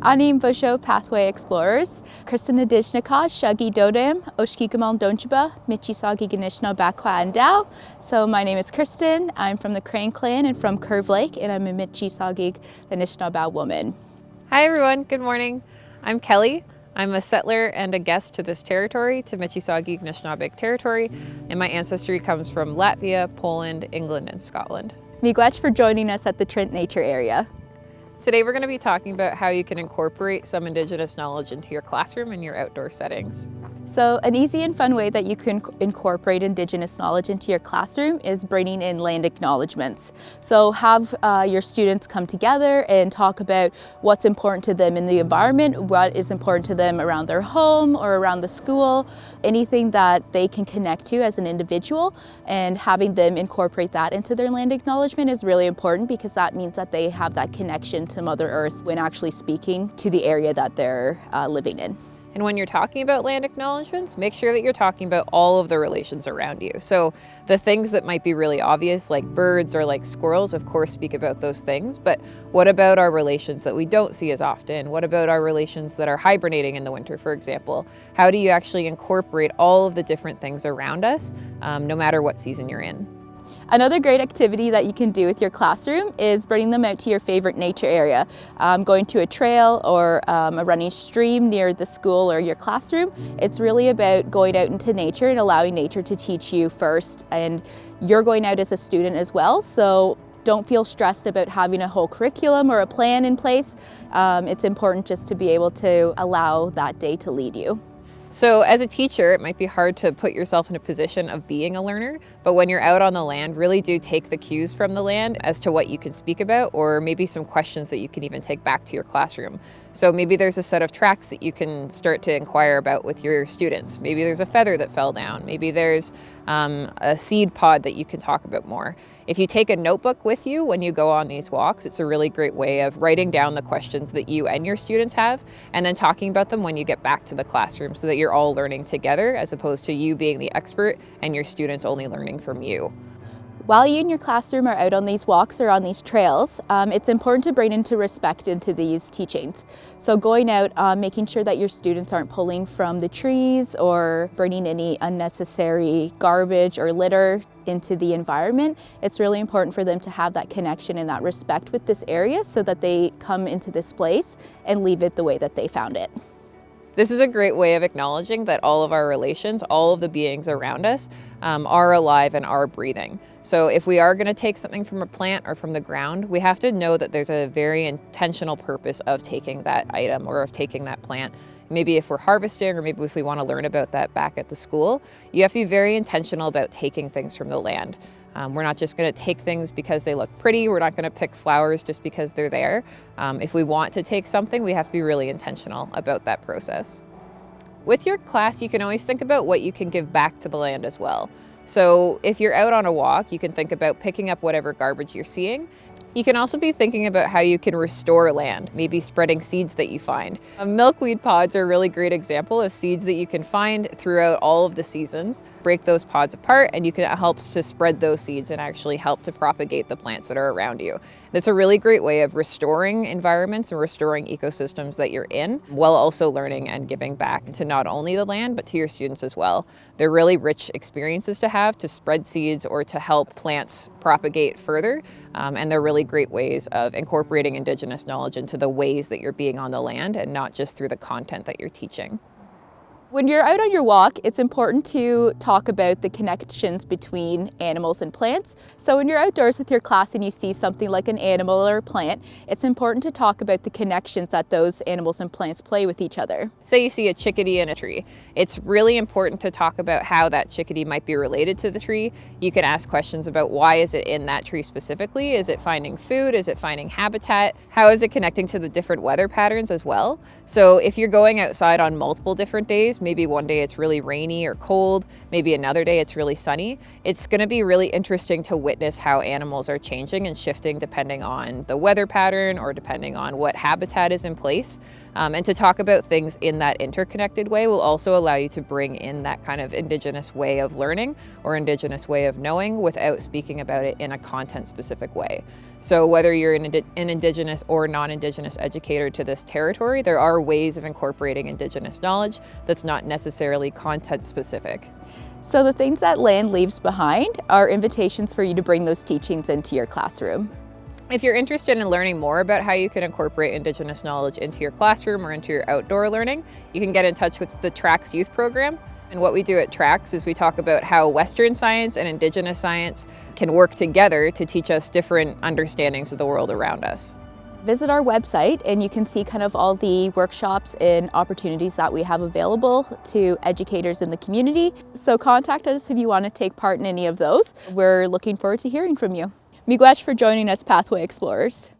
Anim Busho Pathway Explorers, Kristin Muskratt, Shagi Dodam, Oshkikamal Donchiba, Michisagi Ganishna Bakwa and Dao. So my name is Kristin, I'm from the Crane clan and from Curve Lake, and I'm a Michisagi Ganishna Bao woman. Hi everyone, good morning. I'm Kelly. I'm a settler and a guest to this territory, to Michisagi Ganishnaabeg territory, and my ancestry comes from Latvia, Poland, England, and Scotland. Miigwech for joining us at the Trent Nature Area. Today we're going to be talking about how you can incorporate some Indigenous knowledge into your classroom and your outdoor settings. So an easy and fun way that you can incorporate Indigenous knowledge into your classroom is bringing in land acknowledgments. So have your students come together and talk about what's important to them in the environment, what is important to them around their home or around the school, anything that they can connect to as an individual, and having them incorporate that into their land acknowledgement is really important because that means that they have that connection to Mother Earth when actually speaking to the area that they're living in. And when you're talking about land acknowledgements, make sure that you're talking about all of the relations around you. So the things that might be really obvious, like birds or like squirrels, of course, speak about those things. But what about our relations that we don't see as often? What about our relations that are hibernating in the winter, for example? How do you actually incorporate all of the different things around us, no matter what season you're in? Another great activity that you can do with your classroom is bringing them out to your favorite nature area. Going to a trail or a running stream near the school or your classroom. It's really about going out into nature and allowing nature to teach you first. And you're going out as a student as well, so don't feel stressed about having a whole curriculum or a plan in place. It's important just to be able to allow that day to lead you. So as a teacher, it might be hard to put yourself in a position of being a learner, but when you're out on the land, really do take the cues from the land as to what you can speak about, or maybe some questions that you can even take back to your classroom. So maybe there's a set of tracks that you can start to inquire about with your students. Maybe there's a feather that fell down. Maybe there's a seed pod that you can talk about more. If you take a notebook with you when you go on these walks, it's a really great way of writing down the questions that you and your students have and then talking about them when you get back to the classroom so that you're all learning together as opposed to you being the expert and your students only learning from you. While you and your classroom are out on these walks or on these trails, it's important to bring into respect into these teachings. So going out, making sure that your students aren't pulling from the trees or bringing any unnecessary garbage or litter into the environment. It's really important for them to have that connection and that respect with this area so that they come into this place and leave it the way that they found it. This is a great way of acknowledging that all of our relations, all of the beings around us are alive and are breathing. So if we are going to take something from a plant or from the ground, we have to know that there's a very intentional purpose of taking that item or of taking that plant. Maybe if we're harvesting or maybe if we want to learn about that back at the school, you have to be very intentional about taking things from the land. We're not just going to take things because they look pretty. We're not going to pick flowers just because they're there. If we want to take something, we have to be really intentional about that process. With your class, you can always think about what you can give back to the land as well. So if you're out on a walk, you can think about picking up whatever garbage you're seeing. You can also be thinking about how you can restore land, maybe spreading seeds that you find. Milkweed pods are a really great example of seeds that you can find throughout all of the seasons. Break those pods apart and you can help to spread those seeds and actually help to propagate the plants that are around you. It's a really great way of restoring environments and restoring ecosystems that you're in while also learning and giving back to not only the land but to your students as well. They're really rich experiences to have to spread seeds or to help plants propagate further. And they're really great ways of incorporating Indigenous knowledge into the ways that you're being on the land and not just through the content that you're teaching. When you're out on your walk, it's important to talk about the connections between animals and plants. So when you're outdoors with your class and you see something like an animal or a plant, it's important to talk about the connections that those animals and plants play with each other. Say you see a chickadee in a tree. It's really important to talk about how that chickadee might be related to the tree. You can ask questions about why is it in that tree specifically? Is it finding food? Is it finding habitat? How is it connecting to the different weather patterns as well? So if you're going outside on multiple different days, maybe one day it's really rainy or cold, maybe another day it's really sunny. It's going to be really interesting to witness how animals are changing and shifting depending on the weather pattern or depending on what habitat is in place. And to talk about things in that interconnected way will also allow you to bring in that kind of Indigenous way of learning or Indigenous way of knowing without speaking about it in a content-specific way. So whether you're an Indigenous or non-Indigenous educator to this territory, there are ways of incorporating Indigenous knowledge that's not necessarily content specific. So the things that land leaves behind are invitations for you to bring those teachings into your classroom. If you're interested in learning more about how you can incorporate Indigenous knowledge into your classroom or into your outdoor learning, you can get in touch with the TRACS Youth Program. And what we do at TRACS is we talk about how Western science and Indigenous science can work together to teach us different understandings of the world around us. Visit our website and you can see kind of all the workshops and opportunities that we have available to educators in the community. So contact us if you want to take part in any of those. We're looking forward to hearing from you. Miigwech for joining us, Pathway Explorers.